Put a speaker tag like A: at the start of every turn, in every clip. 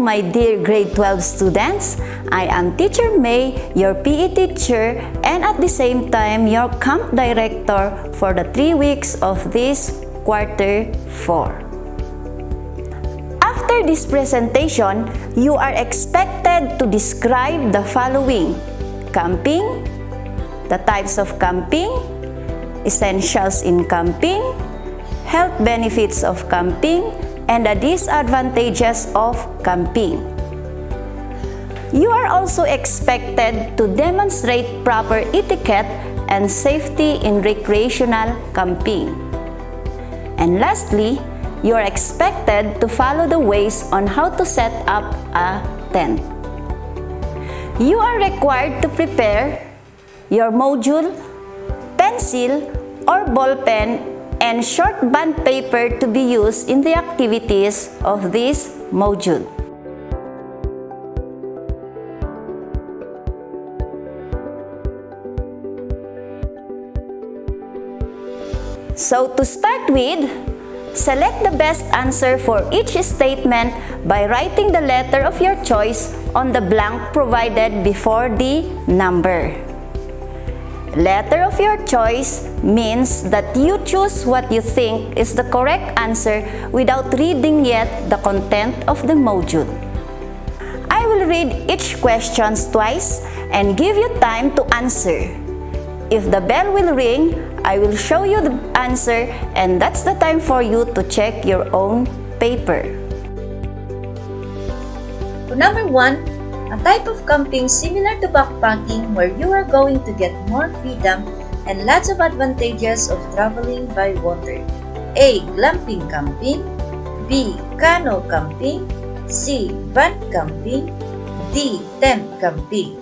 A: my dear grade 12 students. I am Teacher May, your PE teacher, and at the same time, your camp director for the 3 weeks of this quarter 4. After this presentation, you are expected to describe the following: camping, the types of camping, essentials in camping, health benefits of camping, and the disadvantages of camping. You are also expected to demonstrate proper etiquette and safety in recreational camping. And lastly, you are expected to follow the ways on how to set up a tent. You are required to prepare your module, pencil, or ball pen, and short bond paper to be used in the activities of this module. So to start with, select the best answer for each statement by writing the letter of your choice on the blank provided before the number. Letter of your choice means that you choose what you think is the correct answer without reading yet the content of the module. I will read each question twice and give you time to answer. If the bell will ring, I will show you the answer, and that's the time for you to check your own paper.
B: Number 1. A type of camping similar to backpacking where you are going to get more freedom and lots of advantages of traveling by water. A. Glamping camping. B. Cano camping. C. Van camping. D. Tent camping.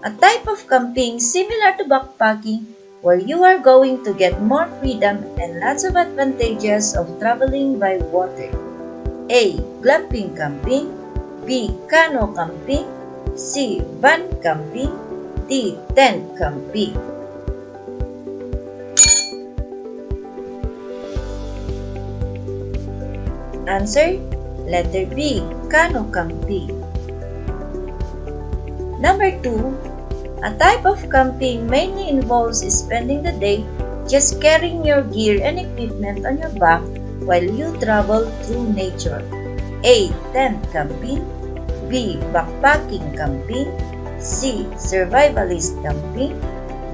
B: A type of camping similar to backpacking where you are going to get more freedom and lots of advantages of traveling by water. A. Glamping camping. B. Cano camping. C. Van camping. D. Tent camping. Answer: letter B. Cano camping. Number 2. A type of camping mainly involves spending the day just carrying your gear and equipment on your back while you travel through nature. A. Tent camping. B. Backpacking camping. C. Survivalist camping.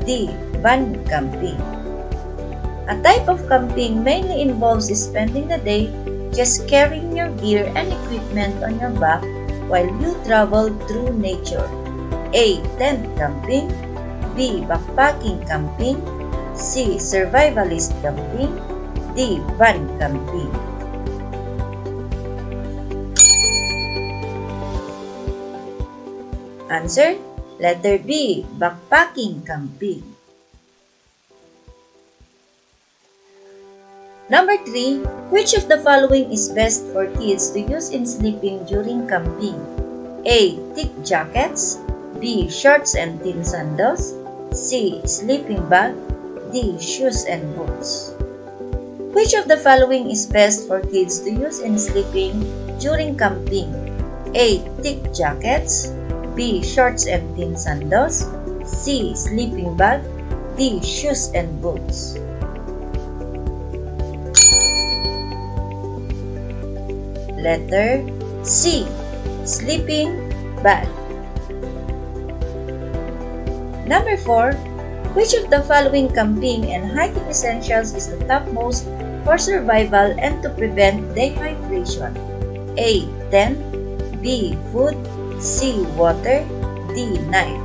B: D. Van camping. A type of camping mainly involves spending the day just carrying your gear and equipment on your back while you travel through nature. A. Tent camping. B. Backpacking camping. C. Survivalist camping. D. Van camping. Answer: letter B. Backpacking camping. Number 3. Which of the following is best for kids to use in sleeping during camping? A. Thick jackets. B. Shorts and thin sandals. C. Sleeping bag. D. Shoes and boots. Which of the following is best for kids to use in sleeping during camping? A. Thick jackets. B. Shorts and thin sandals. C. Sleeping bag. D. Shoes and boots. Letter C. Sleeping bag. Number 4. Which of the following camping and hiking essentials is the topmost for survival and to prevent dehydration? A. Tent. B. Food. C. Water. D. Knife.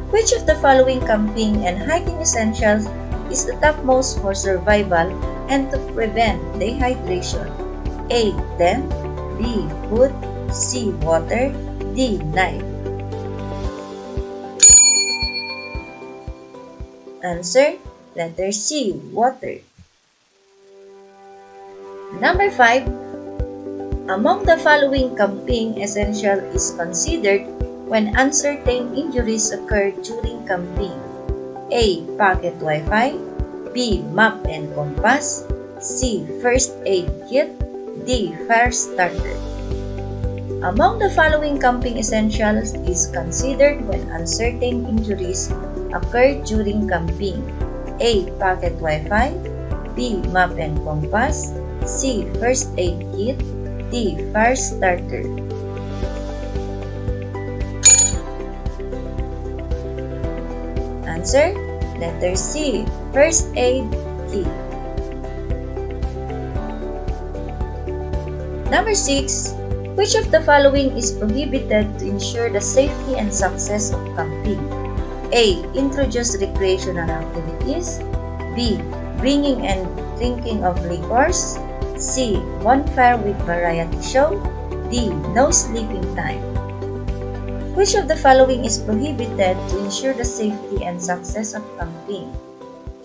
B: Which of the following camping and hiking essentials is the topmost for survival and to prevent dehydration? A. Tent. B. Food. C. Water. D. Knife. Answer: letter C. Water. Number 5. Among the following camping essential is considered when uncertain injuries occur during camping. A. Pocket Wi-Fi. B. Map and compass. C. First aid kit. D. Fire starter. Among the following camping essentials is considered when uncertain injuries occur during camping. A. Pocket Wi-Fi. B. Map and compass. C. First aid kit. D. Fire starter. Answer: letter C. First aid kit. Number 6. Which of the following is prohibited to ensure the safety and success of camping? A. Introduce recreational activities. B. Bringing and drinking of liquors. C. Bonfire with variety show. D. No sleeping time. Which of the following is prohibited to ensure the safety and success of camping?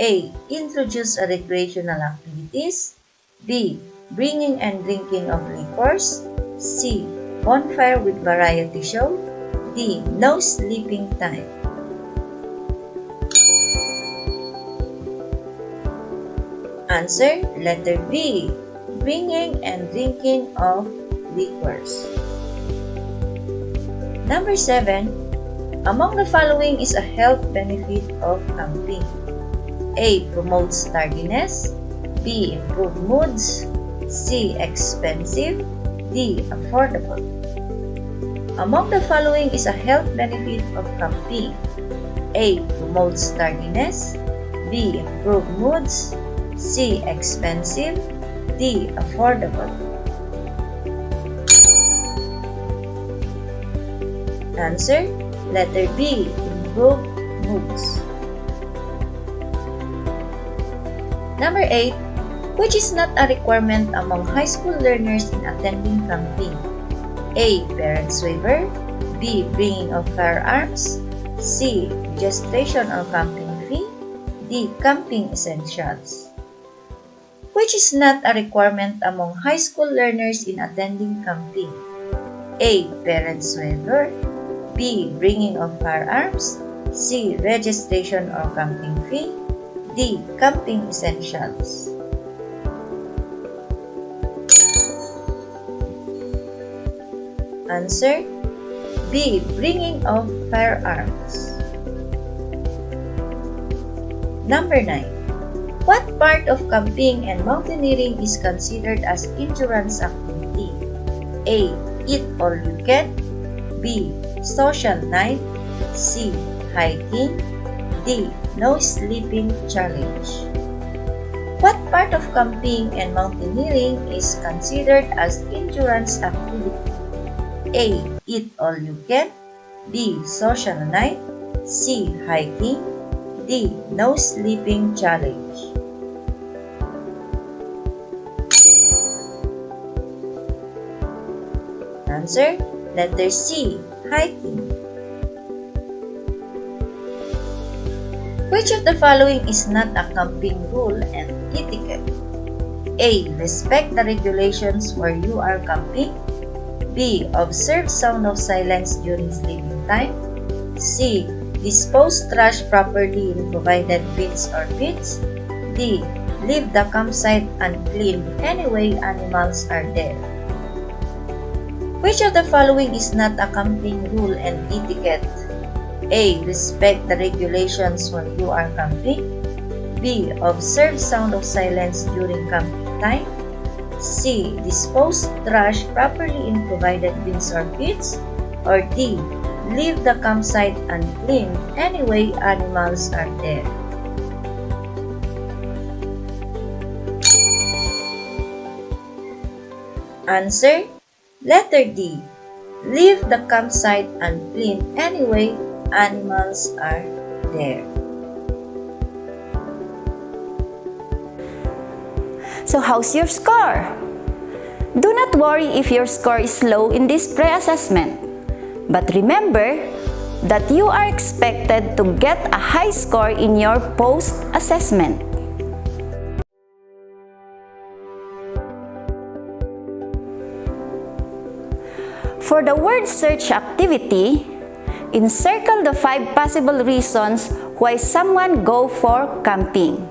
B: A. Introduce recreational activities. B. Bringing and drinking of liquors. C. Bonfire with variety show. D. No sleeping time. Answer: letter B. Bringing and drinking of liquors. Number 7. Among the following is a health benefit of camping. A. Promotes tardiness. B. Improve moods. C. Expensive. D. Affordable. Among the following is a health benefit of camping. A. Promotes tardiness. B. Improve moods. C. Expensive. D. Affordable. Answer: letter B. Improve moods. Number 8. Which is not a requirement among high school learners in attending camping? A. Parents' waiver. B. Bringing of firearms. C. Registration or camping fee. D. Camping essentials. Which is not a requirement among high school learners in attending camping? A. Parents' waiver. B. Bringing of firearms. C. Registration or camping fee. D. Camping essentials. Answer: B. Bringing of firearms. Number 9. What part of camping and mountaineering is considered as endurance activity? A. Eat all you can. B. Social night. C. Hiking. D. No sleeping challenge. What part of camping and mountaineering is considered as endurance activity? A. Eat all you can. B. Social night. C. Hiking. D. No sleeping challenge. Answer: letter C. Hiking. Which of the following is not a camping rule and etiquette? A. Respect the regulations where you are camping. B. Observe sound of silence during sleeping time. C. Dispose trash properly in provided bins or pits. D. Leave the campsite unclean anyway animals are there. Which of the following is not a camping rule and etiquette? A. Respect the regulations when you are camping. B. Observe sound of silence during camping time. C. Dispose trash properly in provided bins or pits. Or D. Leave the campsite unclean anyway animals are there. Answer: letter D. Leave the campsite unclean anyway animals are there.
A: So how's your score? Do not worry if your score is low in this pre-assessment. But remember that you are expected to get a high score in your post-assessment. For the word search activity, encircle the 5 possible reasons why someone go for camping.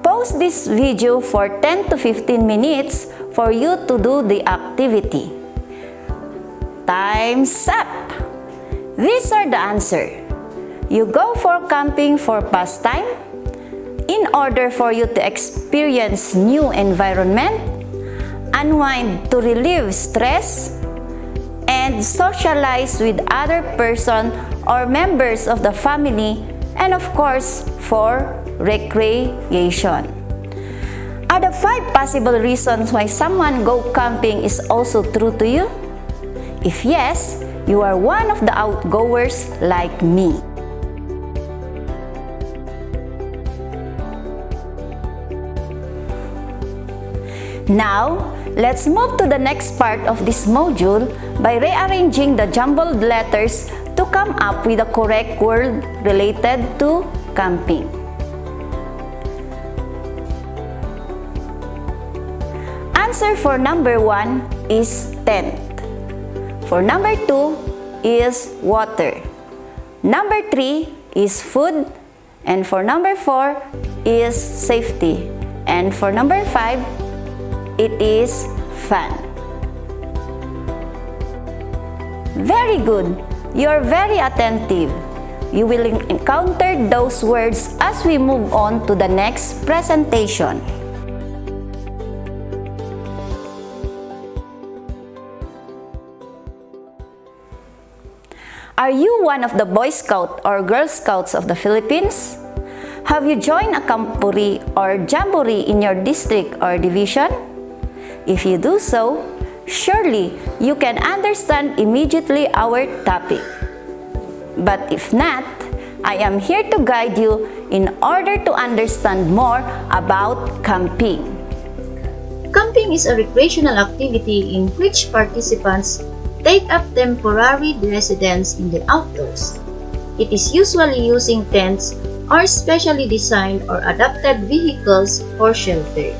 A: Pause this video for 10 to 15 minutes for you to do the activity. Time's up! These are the answer. You go for camping for pastime, in order for you to experience new environment, unwind to relieve stress, and socialize with other person or members of the family, and of course, for recreation. Are the 5 possible reasons why someone go camping is also true to you? If yes, you are one of the outgoers like me. Now, let's move to the next part of this module by rearranging the jumbled letters to come up with the correct word related to camping. Answer for number 1 is tent. For number 2 is water. Number 3 is food. And for number 4 is safety. And for number 5, it is fun. Very good. You're very attentive. You will encounter those words as we move on to the next presentation. Are you one of the Boy Scout or Girl Scouts of the Philippines? Have you joined a camporee or jamboree in your district or division? If you do so, surely you can understand immediately our topic. But if not, I am here to guide you in order to understand more about camping.
B: Camping is a recreational activity in which participants take up temporary residence in the outdoors. It is usually using tents or specially designed or adapted vehicles for shelter.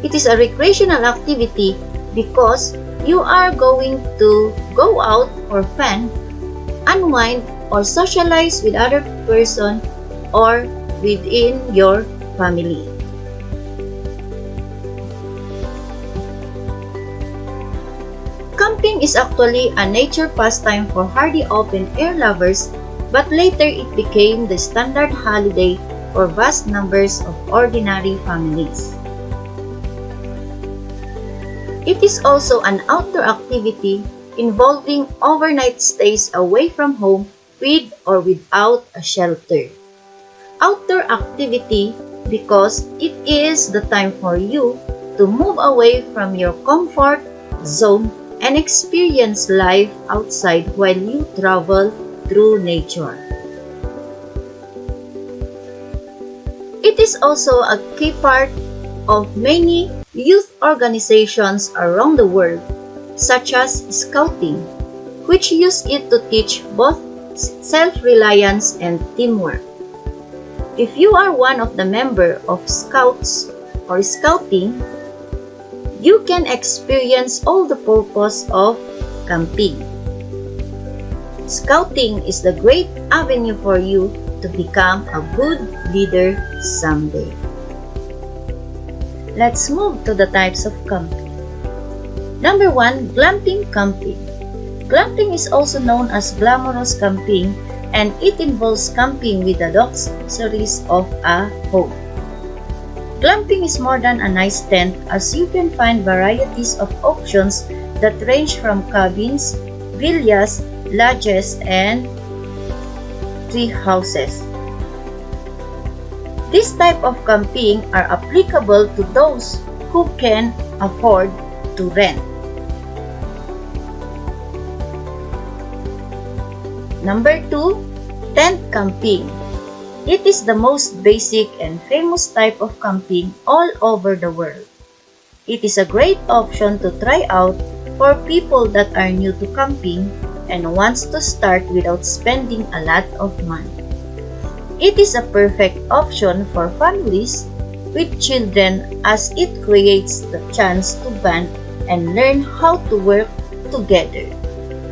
B: It is a recreational activity because you are going to go out for fun, unwind, or socialize with other person or within your family. Camping is actually a nature pastime for hardy open-air lovers, but later it became the standard holiday for vast numbers of ordinary families. It is also an outdoor activity involving overnight stays away from home with or without a shelter. Outdoor activity because it is the time for you to move away from your comfort zone and experience life outside while you travel through nature. It is also a key part of many youth organizations around the world, such as Scouting, which use it to teach both self-reliance and teamwork. If you are one of the members of Scouts or Scouting, you can experience all the purpose of camping. Scouting is the great avenue for you to become a good leader someday. Let's move to the types of camping. Number 1, glamping camping. Glamping is also known as glamorous camping, and it involves camping with the luxuries of a home. Glamping is more than a nice tent, as you can find varieties of options that range from cabins, villas, lodges, and tree houses. This type of camping are applicable to those who can afford to rent. Number 2, tent camping. It is the most basic and famous type of camping all over the world. It is a great option to try out for people that are new to camping and wants to start without spending a lot of money. It is a perfect option for families with children as it creates the chance to bond and learn how to work together,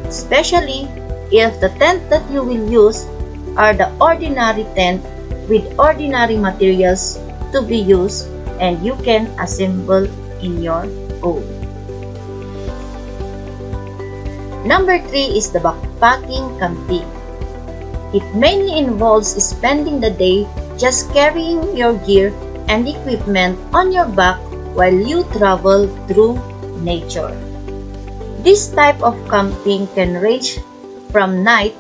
B: especially if the tent that you will use are the ordinary tent with ordinary materials to be used and you can assemble in your own. Number 3 is the backpacking camping. It mainly involves spending the day just carrying your gear and equipment on your back while you travel through nature. This type of camping can range from night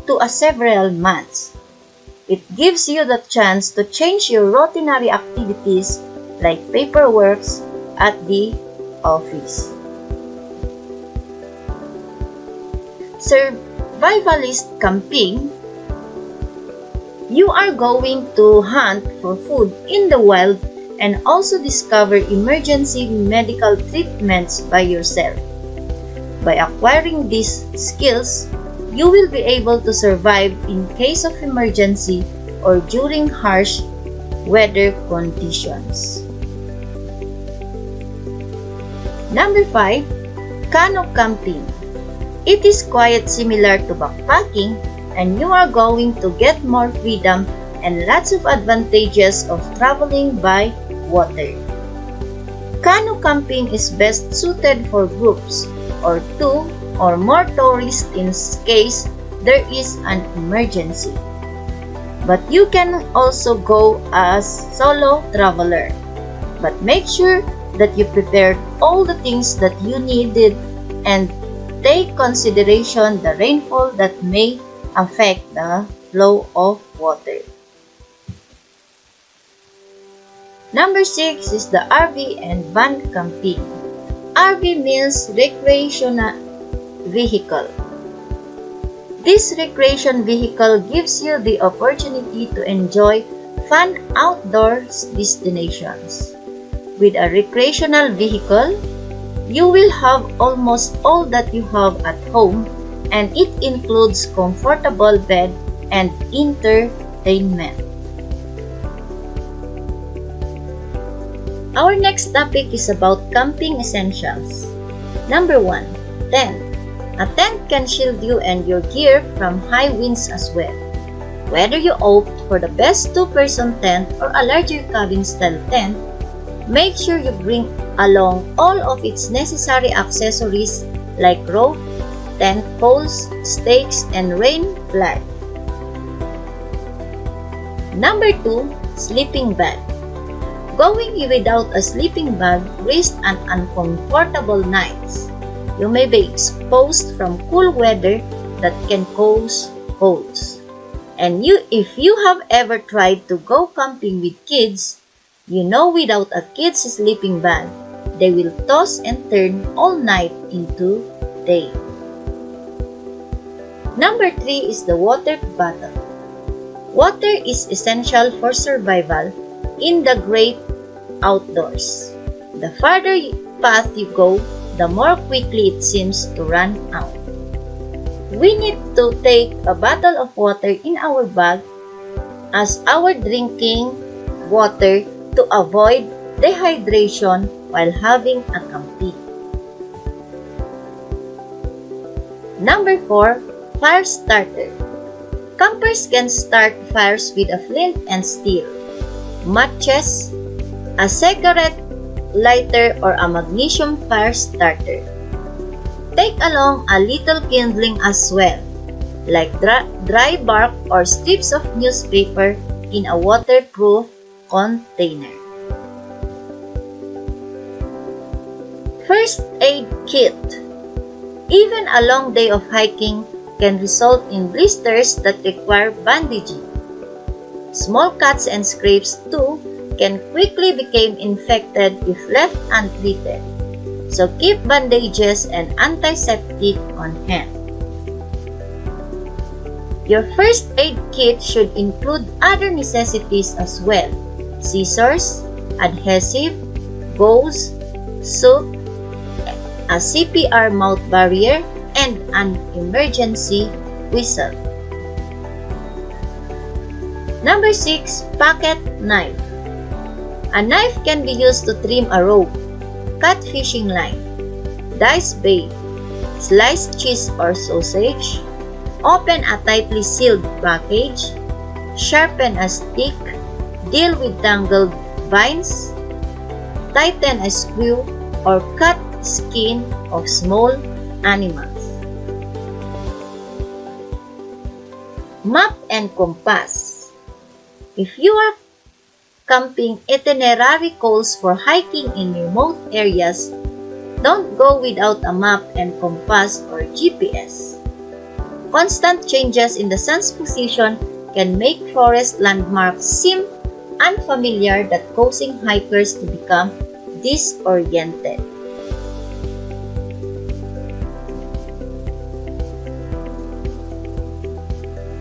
B: to several months. It gives you the chance to change your routinary activities like paperwork at the office. Survivalist camping. You are going to hunt for food in the wild and also discover emergency medical treatments by yourself. By acquiring these skills, you will be able to survive in case of emergency or during harsh weather conditions. Number 5, canoe camping. It is quite similar to backpacking, and you are going to get more freedom and lots of advantages of traveling by water. Canoe camping is best suited for groups or 2 or more tourists in case there is an emergency. But you can also go as solo traveler. But make sure that you prepared all the things that you needed and take consideration the rainfall that may affect the flow of water. Number 6 is the RV and van camping. RV means recreational vehicle. This recreation vehicle gives you the opportunity to enjoy fun outdoor destinations. With a recreational vehicle, you will have almost all that you have at home, and it includes comfortable bed and entertainment. Our next topic is about camping essentials. Number 1, tent. A tent can shield you and your gear from high winds as well. Whether you opt for the best 2-person tent or a larger cabin-style tent, make sure you bring along all of its necessary accessories like rope, tent poles, stakes, and rain flag. Number 2, sleeping bag. Going without a sleeping bag risks an uncomfortable nights. You may be exposed from cool weather that can cause colds. And if you have ever tried to go camping with kids, you know without a kid's sleeping bag, they will toss and turn all night into day. Number 3 is the water bottle. Water is essential for survival in the great outdoors. The farther path you go, the more quickly it seems to run out. We need to take a bottle of water in our bag as our drinking water to avoid dehydration while having a camping. Number 4, fire starter. Campers can start fires with a flint and steel, matches, a cigarette lighter, or a magnesium fire starter. Take along a little kindling as well, like dry bark or strips of newspaper in a waterproof container. First aid kit. Even a long day of hiking can result in blisters that require bandaging. Small cuts and scrapes too can quickly become infected if left untreated. So keep bandages and antiseptic on hand. Your first aid kit should include other necessities as well: scissors, adhesive, gauze, soap, a CPR mouth barrier, and an emergency whistle. Number 6, pocket knife. A knife can be used to trim a rope, cut fishing line, dice bait, slice cheese or sausage, open a tightly sealed package, sharpen a stick, deal with tangled vines, tighten a screw, or cut skin of small animals. Map and compass. If you are camping, itinerary calls for hiking in remote areas. Don't go without a map and compass or GPS. Constant changes in the sun's position can make forest landmarks seem unfamiliar, that causing hikers to become disoriented.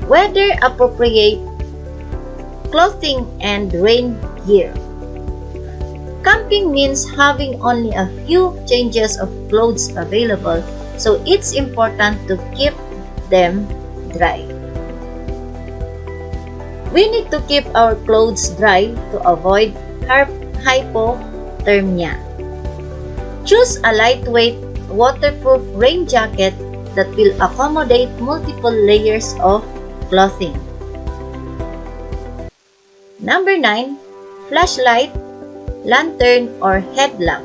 B: Weather appropriate clothing and rain gear. Camping means having only a few changes of clothes available, so it's important to keep them dry. We need to keep our clothes dry to avoid hypothermia. Choose a lightweight, waterproof rain jacket that will accommodate multiple layers of clothing. Number 9. Flashlight, lantern, or headlamp.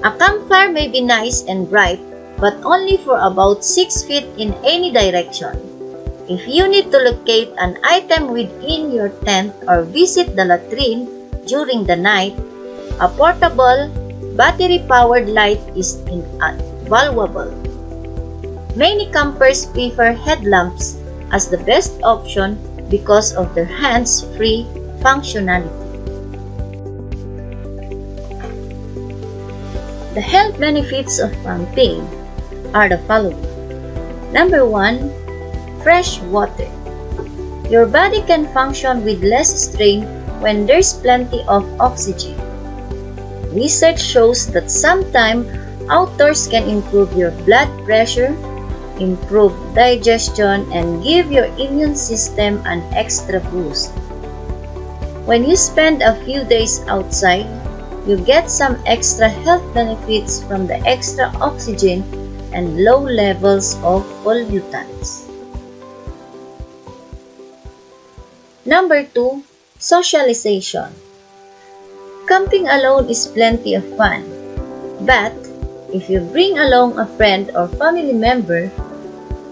B: A campfire may be nice and bright, but only for about 6 feet in any direction. If you need to locate an item within your tent or visit the latrine during the night, a portable, battery-powered light is invaluable. Many campers prefer headlamps as the best option because of their hands-free functionality. The health benefits of camping are the following. Number 1. Fresh water. Your body can function with less strain when there's plenty of oxygen. Research shows that some time outdoors can improve your blood pressure, improve digestion, and give your immune system an extra boost. When you spend a few days outside, you get some extra health benefits from the extra oxygen and low levels of pollutants. Number 2. Socialization. Camping alone is plenty of fun, but if you bring along a friend or family member,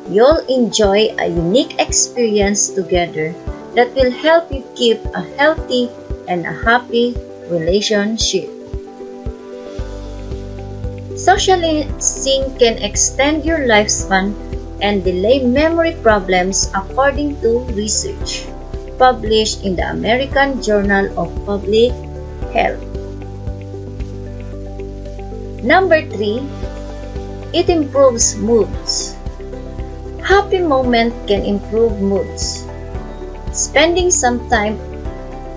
B: you'll enjoy a unique experience together that will help you keep a healthy and a happy relationship. Socializing can extend your lifespan and delay memory problems, according to research published in the American Journal of Public Health. Number 3. It improves moods. Happy moments can improve moods. Spending some time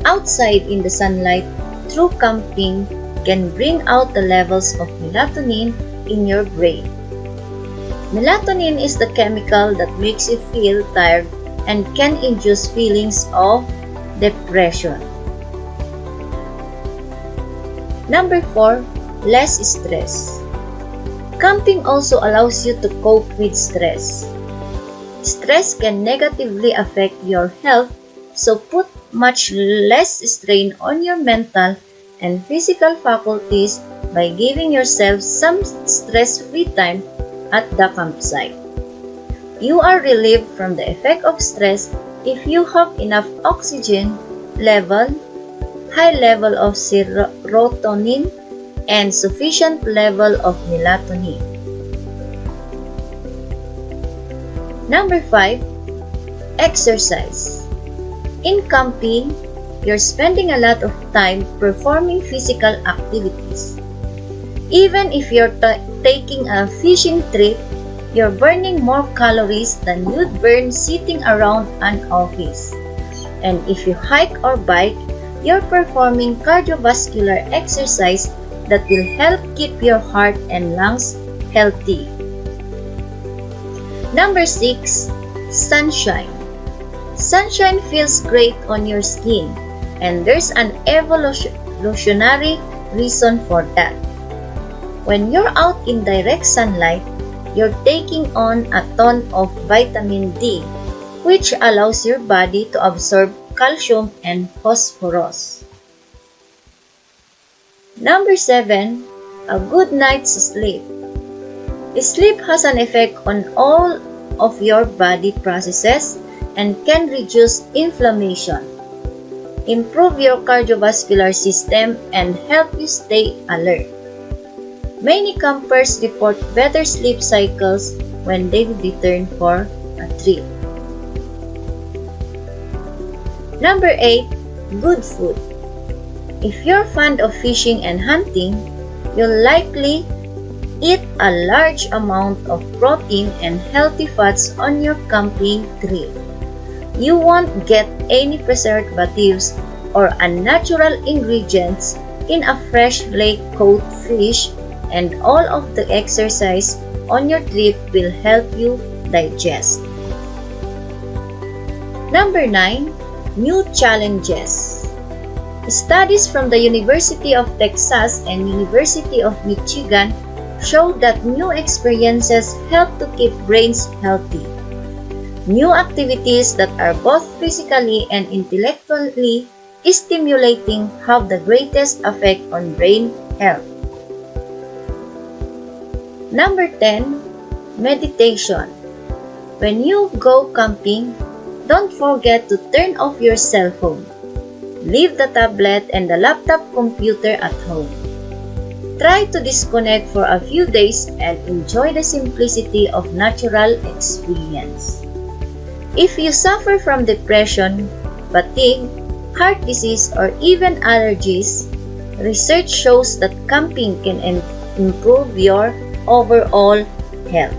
B: outside in the sunlight through camping can bring out the levels of melatonin in your brain. Melatonin is the chemical that makes you feel tired and can induce feelings of depression. Number 4. Less stress. Camping also allows you to cope with stress. Stress can negatively affect your health, so put much less strain on your mental and physical faculties by giving yourself some stress-free time at the campsite. You are relieved from the effect of stress if you have enough oxygen level, high level of serotonin, and sufficient level of melatonin. Number 5. Exercise. In camping, you're spending a lot of time performing physical activities. Even if you're taking a fishing trip, you're burning more calories than you'd burn sitting around an office. And if you hike or bike, you're performing cardiovascular exercise that will help keep your heart and lungs healthy. Number 6. Sunshine. Sunshine feels great on your skin, and there's an evolutionary reason for that. When you're out in direct sunlight, you're taking on a ton of vitamin D, which allows your body to absorb calcium and phosphorus. Number 7. a good night's sleep. Sleep has an effect on all of your body processes and can reduce inflammation, improve your cardiovascular system, and help you stay alert. Many campers report better sleep cycles when they return for a trip. Number 8. Good food. If you're fond of fishing and hunting, you'll likely eat a large amount of protein and healthy fats on your camping trip. You won't get any preservatives or unnatural ingredients in a fresh lake-caught fish, and all of the exercise on your trip will help you digest. Number 9. New challenges. Studies from the University of Texas and University of Michigan show that new experiences help to keep brains healthy. New activities that are both physically and intellectually stimulating have the greatest effect on brain health. Number 10. Meditation. When you go camping, don't forget to turn off your cell phone. Leave the tablet and the laptop computer at home. Try to disconnect for a few days and enjoy the simplicity of natural experience. If you suffer from depression, fatigue, heart disease, or even allergies, research shows that camping can improve your overall health.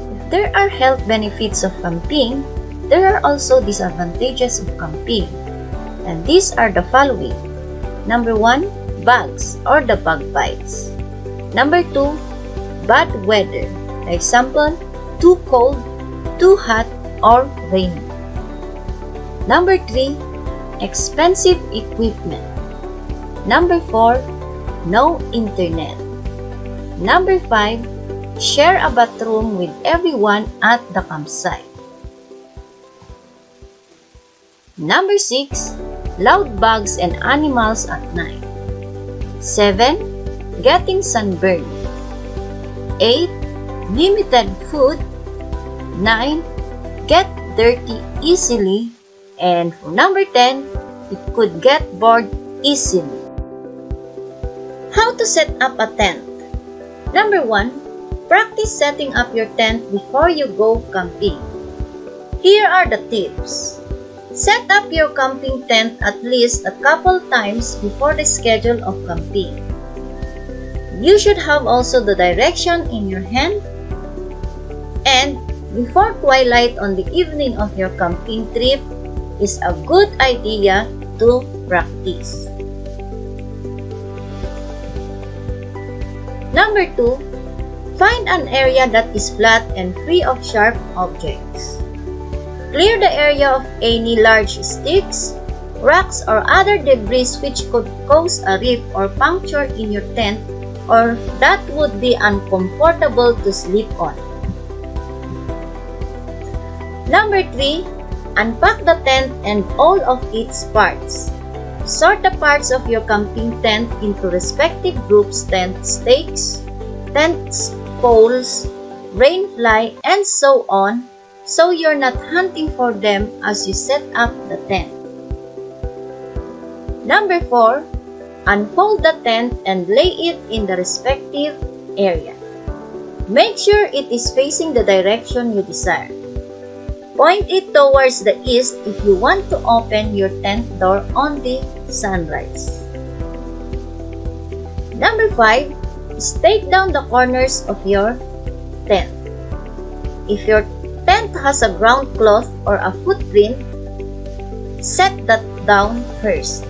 B: If there are health benefits of camping, there are also disadvantages of camping, and these are the following. Number 1, bugs or the bug bites. Number 2, bad weather. For example, too cold, too hot, or rainy. Number 3, expensive equipment. Number 4, no internet. Number 5, share a bathroom with everyone at the campsite. Number 6, loud bugs and animals at night. 7, getting sunburned. 8, limited food. 9, get dirty easily. And for number 10, it could get bored easily. How to set up a tent? Number 1, practice setting up your tent before you go camping. Here are the tips. Set up your camping tent at least a couple times before the schedule of camping. You should have also the direction in your hand, and before twilight on the evening of your camping trip is a good idea to practice. Number 2, find an area that is flat and free of sharp objects. Clear the area of any large sticks, rocks, or other debris which could cause a rip or puncture in your tent or that would be uncomfortable to sleep on. Number 3, unpack the tent and all of its parts. Sort the parts of your camping tent into respective groups: tent stakes, tent poles, rain fly, and so on, so you're not hunting for them as you set up the tent. Number 4, unfold the tent and lay it in the respective area. Make sure it is facing the direction you desire. Point it towards the east if you want to open your tent door on the sunrise. Number 5, stake down the corners of your tent. If your tent has a ground cloth or a footprint, set that down first.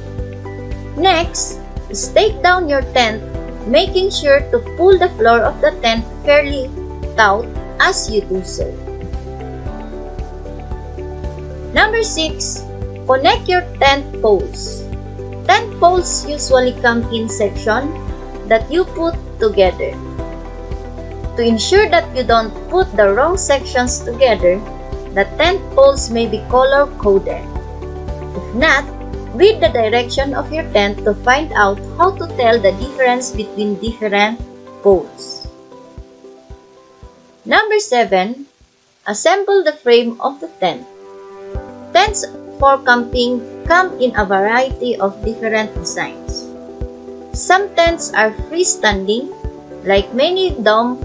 B: Next, stake down your tent, making sure to pull the floor of the tent fairly taut as you do so. Number 6, connect your tent poles. Tent poles usually come in sections that you put together. To ensure that you don't put the wrong sections together, the tent poles may be color-coded. If not, Read the direction of your tent to find out how to tell the difference between different poles. Number 7. Assemble the frame of the tent. Tents for camping come in a variety of different designs. Some tents are freestanding, like many dome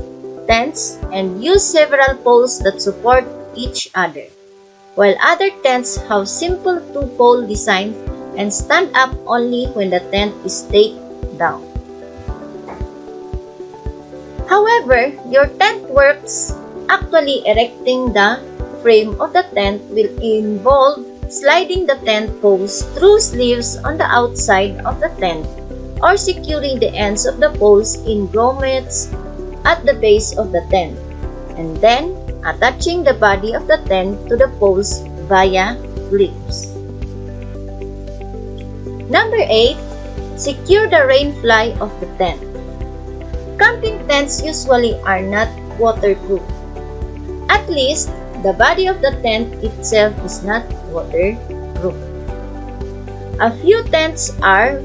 B: tents, and use several poles that support each other, while other tents have simple two-pole design and stand up only when the tent is taken down. However, your tent works. Actually erecting the frame of the tent will involve sliding the tent poles through sleeves on the outside of the tent or securing the ends of the poles in grommets at the base of the tent, and then attaching the body of the tent to the poles via clips. Number 8. Secure the rain fly of the tent. Camping tents usually are not waterproof. At least, the body of the tent itself is not waterproof. A few tents are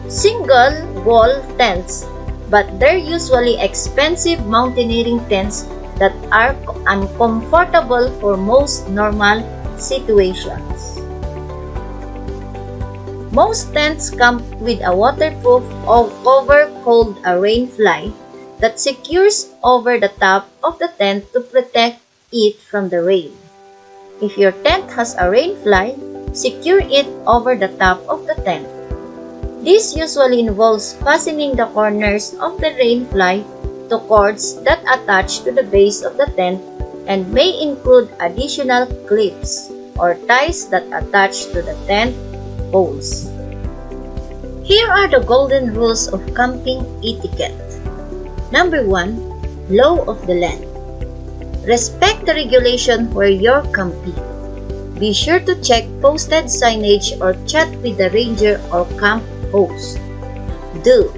B: single-wall tents, but they're usually expensive mountaineering tents that are uncomfortable for most normal situations. Most tents come with a waterproof cover called a rain fly that secures over the top of the tent to protect it from the rain. If your tent has a rain fly, secure it over the top of the tent. This usually involves fastening the corners of the rain fly to cords that attach to the base of the tent and may include additional clips or ties that attach to the tent poles. Here are the golden rules of camping etiquette. Number 1. Law of the land. Respect the regulation where you're camping. Be sure to check posted signage or chat with the ranger or camp host. Do.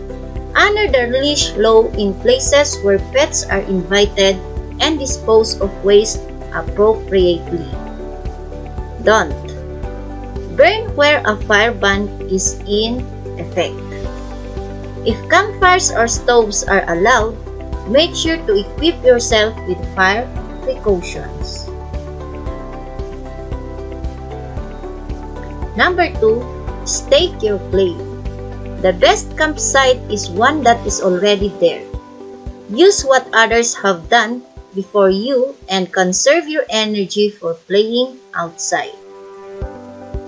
B: Honor the leash law in places where pets are invited and dispose of waste appropriately. Don't. Burn where a fire ban is in effect. If campfires or stoves are allowed, make sure to equip yourself with fire precautions. Number 2. Stake your claim. The best campsite is one that is already there. Use what others have done before you and conserve your energy for playing outside.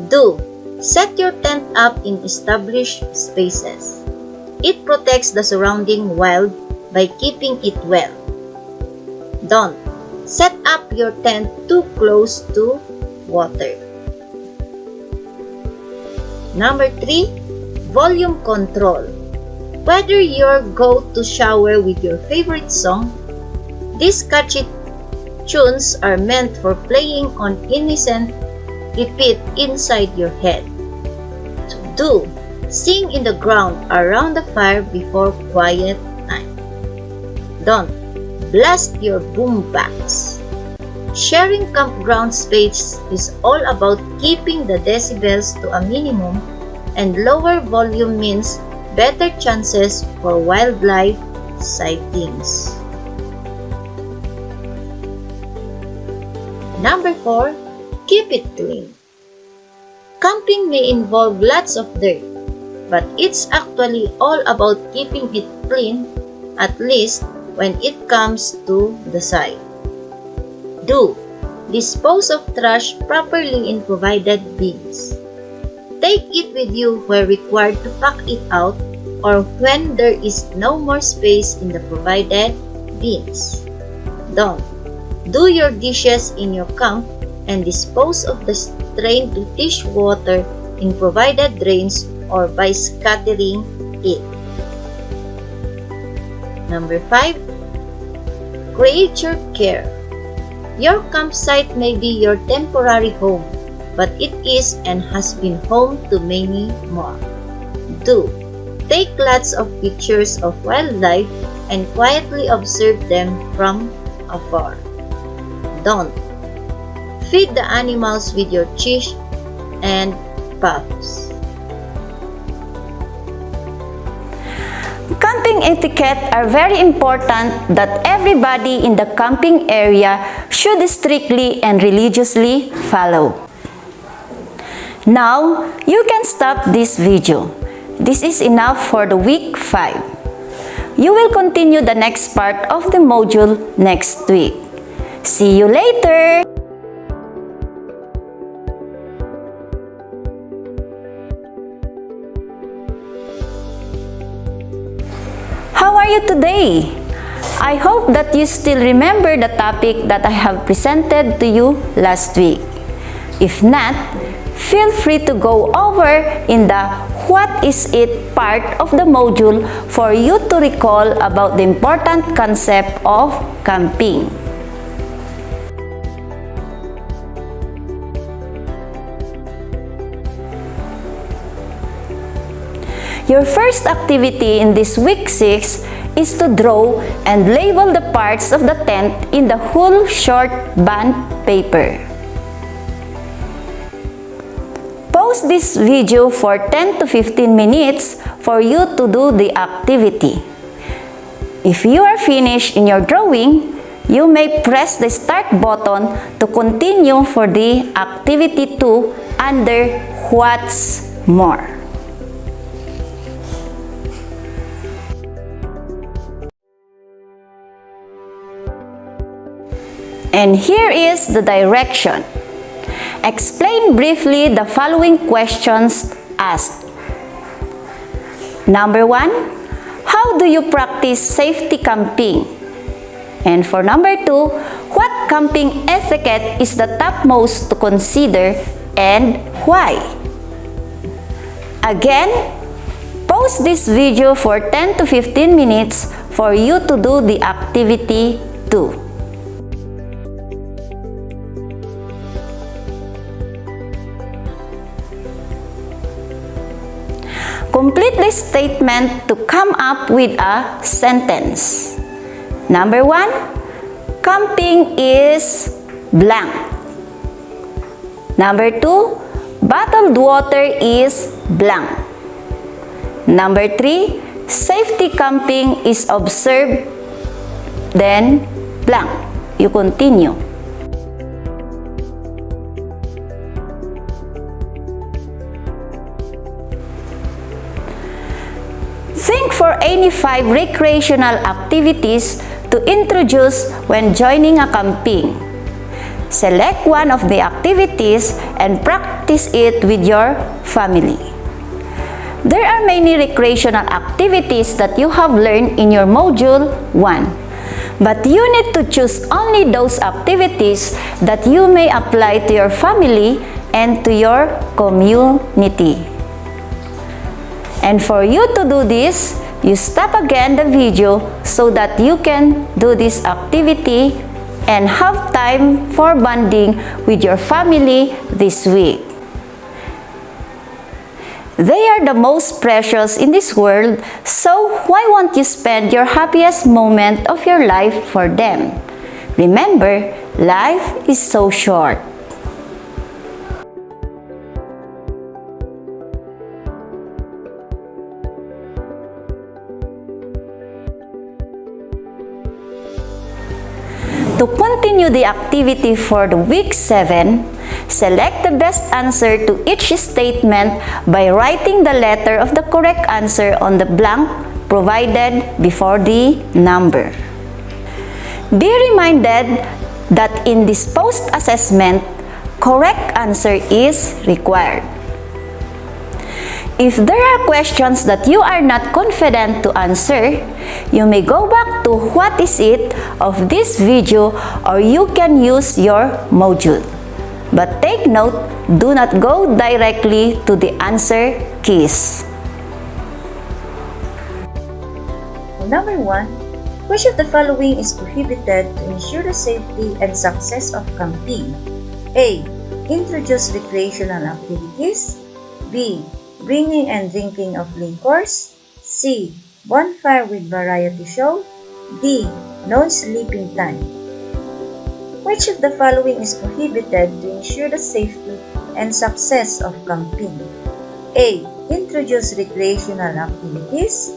B: Do. Set your tent up in established spaces. It protects the surrounding wild by keeping it well. Don't. Set up your tent too close to water. Number 3. Volume control. Whether you go to shower with your favorite song, these catchy tunes are meant for playing on innocent repeat inside your head. So do. Sing in the ground around the fire before quiet time. Don't. Blast your boombox. Sharing campground space is all about keeping the decibels to a minimum, and lower volume means better chances for wildlife sightings. Number 4. Keep it clean. Camping may involve lots of dirt, but it's actually all about keeping it clean, at least when it comes to the site. Do. Dispose of trash properly in provided bins. Take it with you where required to pack it out or when there is no more space in the provided bins. Don't. Do your dishes in your camp and dispose of the strained dishwater in provided drains or by scattering it. Number 5. Creature care. Your campsite may be your temporary home, but it is and has been home to many more. Do. Take lots of pictures of wildlife and quietly observe them from afar. Don't. Feed the animals with your and puffs.
A: Camping etiquette are very important that everybody in the camping area should strictly and religiously follow. Now, you can stop this video. This is enough for the week 5. You will continue the next part of the module next week. See you later! How are you today? I hope that you still remember the topic that I have presented to you last week. If not, feel free to go over in the What is it part of the module for you to recall about the important concept of camping. Your first activity in this week 6 is to draw and label the parts of the tent in the whole short band paper. Pause this video for 10 to 15 minutes for you to do the activity. If you are finished in your drawing, you may press the start button to continue for the activity 2 under What's More. And here is the direction. Explain briefly the following questions asked. Number 1, how do you practice safety camping? And for number 2, what camping etiquette is the topmost to consider and why? Again, pause this video for 10 to 15 minutes for you to do the activity 2. Complete the statement to come up with a sentence. Number 1, camping is blank. Number 2, bottled water is blank. Number 3, safety camping is observed, then blank. You continue. Think for any 5 recreational activities to introduce when joining a camping. Select one of the activities and practice it with your family. There are many recreational activities that you have learned in your module 1, but you need to choose only those activities that you may apply to your family and to your community. And for you to do this, you stop again the video so that you can do this activity and have time for bonding with your family this week. They are the most precious in this world, so why won't you spend your happiest moment of your life for them? Remember, life is so short. To continue the activity for the week 7, select the best answer to each statement by writing the letter of the correct answer on the blank provided before the number. Be reminded that in this post-assessment, correct answer is required. If there are questions that you are not confident to answer, you may go back to what is it of this video or you can use your module. But take note, do not go directly to the answer keys.
B: Number 1, which of the following is prohibited to ensure the safety and success of camping? A. Introduce recreational activities. B. Bringing and drinking of liquors. C. Bonfire with variety show. D. No sleeping time. Which of the following is prohibited to ensure the safety and success of camping. A. Introduce recreational activities.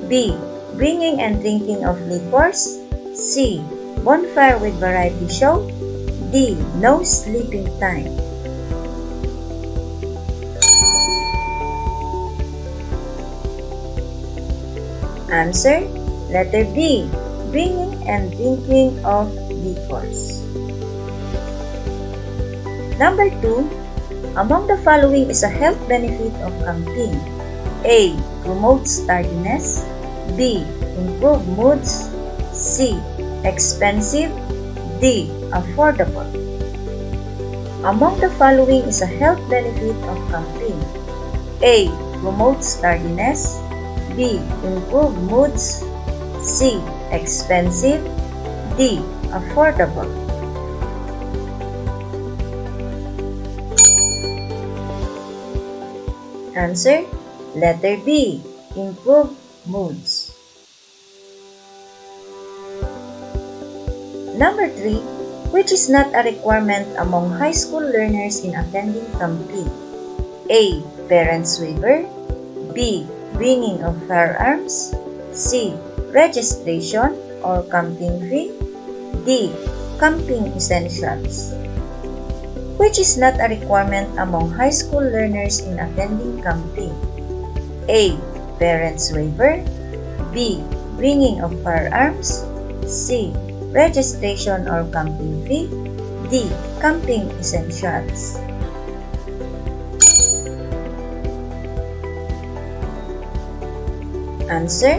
B: B. Bringing and drinking of liquors. C. Bonfire with variety show. D. No sleeping time. Answer, letter B. Bringing and drinking of liquors. Number 2. Among the following is a health benefit of camping. A. Promotes tardiness. B. Improve moods. C. Expensive. D. Affordable. Among the following is a health benefit of camping. A. Promotes tardiness. B. Improve moods. C. Expensive. D. Affordable. Answer, letter B. Improve moods. Number 3. Which is not a requirement among high school learners in attending camping? A. Parents' waiver. B. Bringing of firearms. C. Registration or camping fee. D. Camping essentials. Which is not a requirement among high school learners in attending camping? A. Parents' waiver. B. Bringing of firearms. C. Registration or camping fee. D. Camping essentials. Answer,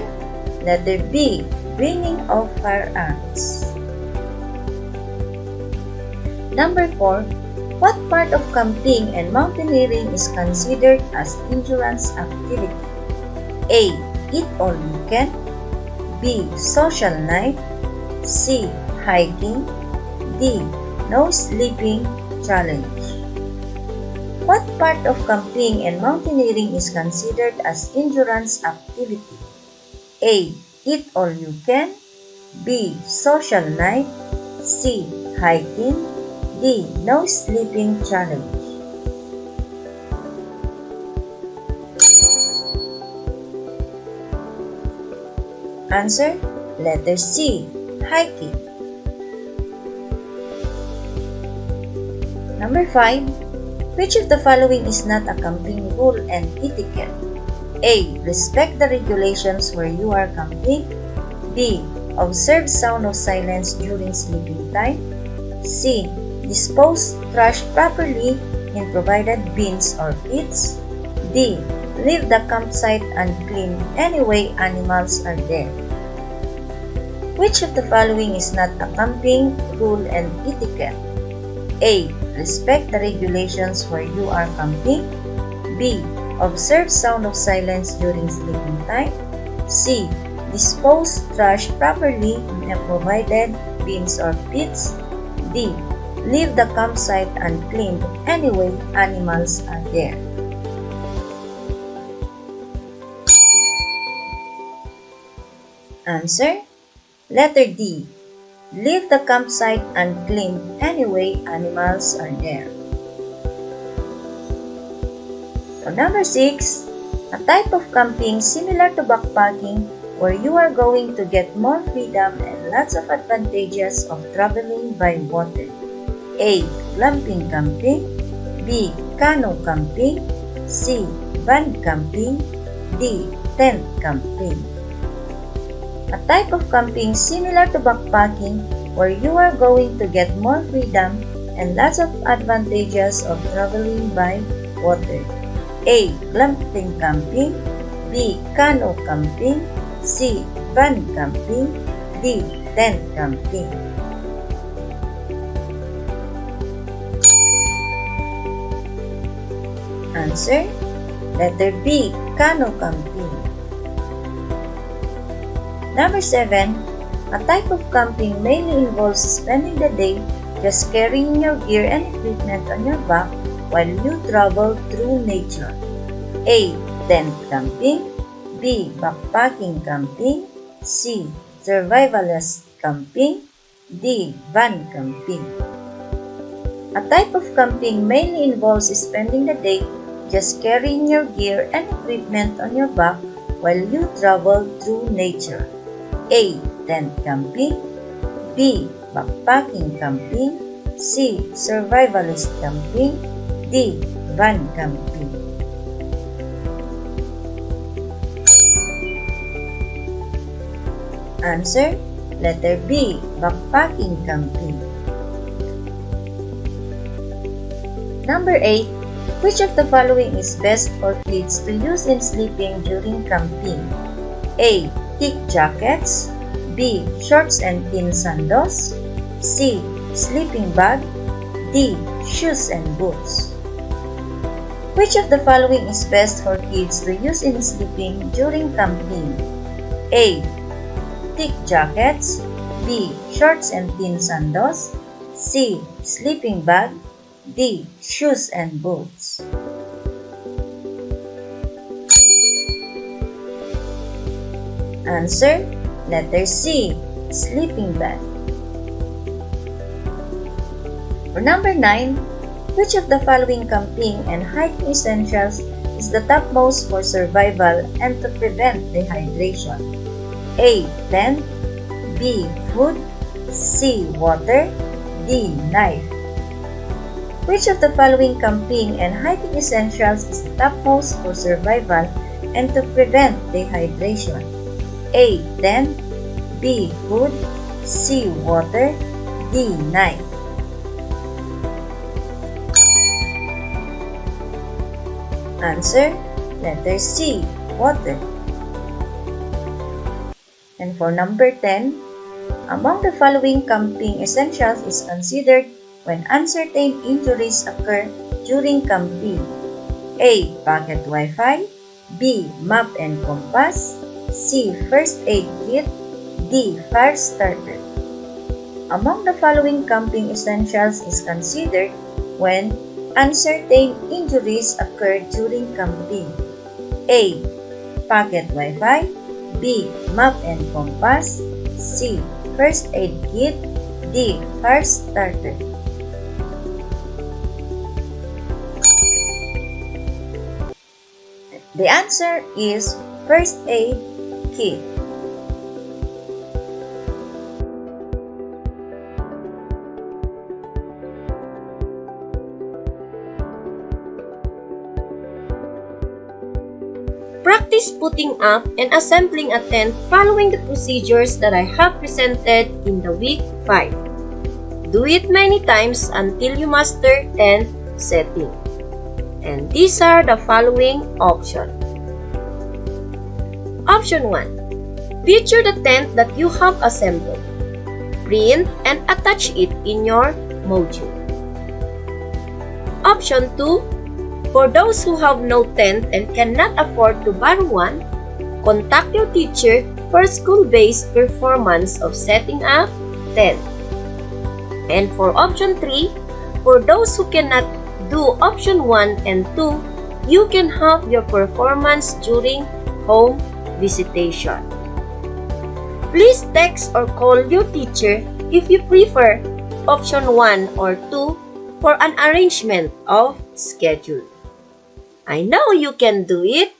B: letter B. Bringing of firearms. Number 4. What part of camping and mountaineering is considered as endurance activity? A. Eat all you can. B. Social night. C. Hiking. D. No sleeping challenge. What part of camping and mountaineering is considered as endurance activity? A. Eat all you can. B. Social night. C. Hiking. D. No sleeping challenge. Answer, letter C. Hiking. Number 5. Which of the following is not a camping rule and etiquette? A. Respect the regulations where you are camping. B. Observe sound of silence during sleeping time. C. Dispose trash properly in provided bins or pits. D. Leave the campsite unclean anyway animals are there. Which of the following is not a camping rule and etiquette? A. Respect the regulations where you are camping. B. Observe sound of silence during sleeping time. C. Dispose trash properly in provided bins or pits. D. Leave the campsite uncleaned anyway animals are there. Answer, letter D. Leave the campsite uncleaned anyway animals are there. So number 6, a type of camping similar to backpacking where you are going to get more freedom and lots of advantages of traveling by water. A. Glamping camping. B. Canoe camping. C. Van camping. D. Tent camping. A type of camping similar to backpacking where you are going to get more freedom and lots of advantages of traveling by water. A. Glamping camping. B. Canoe camping. C. Van camping. D. Tent camping. Answer, letter B. Canoe camping. Number 7, a type of camping mainly involves spending the day just carrying your gear and equipment on your back while you travel through nature. A. Tent camping. B. Backpacking camping. C. Survivalist camping. D. Van camping. A type of camping mainly involves spending the day just carrying your gear and equipment on your back while you travel through nature. A. Tent camping. B. Backpacking camping. C. Survivalist camping. D. Van camping. Answer: letter B. Backpacking camping. Number 8. Which of the following is best for kids to use in sleeping during camping? A. Thick jackets. B. Shorts and thin sandals. C. Sleeping bag. D. Shoes and boots. Which of the following is best for kids to use in sleeping during camping? A. Thick jackets. B. Shorts and thin sandals. C. Sleeping bag. D. Shoes and boots. Answer: letter C. Sleeping bag. For number 9, which of the following camping and hiking essentials is the topmost for survival and to prevent dehydration? A. Tent. B. Food. C. Water. D. Knife. Which of the following camping and hiking essentials is the topmost for survival and to prevent dehydration? A. Tent. B. Food. C. Water. D. Knife. Answer: letter C. Water. And for number 10, among the following camping essentials is considered when uncertain injuries occur during camping? A. Pocket Wi-Fi. B. Map and compass. C. First aid kit. D. Fire starter. Among the following camping essentials is considered when uncertain injuries occur during camping? A. Pocket Wi-Fi. B. Map and compass. C. First aid kit. D. Fire starter. The answer is first aid kit.
C: Practice putting up and assembling a tent following the procedures that I have presented in the week 5. Do it many times until you master tent setting. And these are the following options. Option 1. Picture the tent that you have assembled. Print and attach it in your module. Option 2. For those who have no tent and cannot afford to borrow one, contact your teacher for a school-based performance of setting up tent. And for option 3, for those who cannot do option 1 and 2, you can have your performance during home visitation. Please text or call your teacher if you prefer option 1 or 2 for an arrangement of schedule. I know you can do it.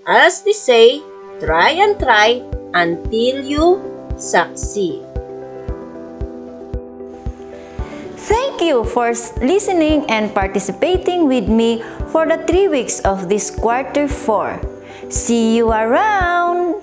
C: As they say, try and try until you succeed.
A: Thank you for listening and participating with me for the 3 weeks of this quarter 4. See you around!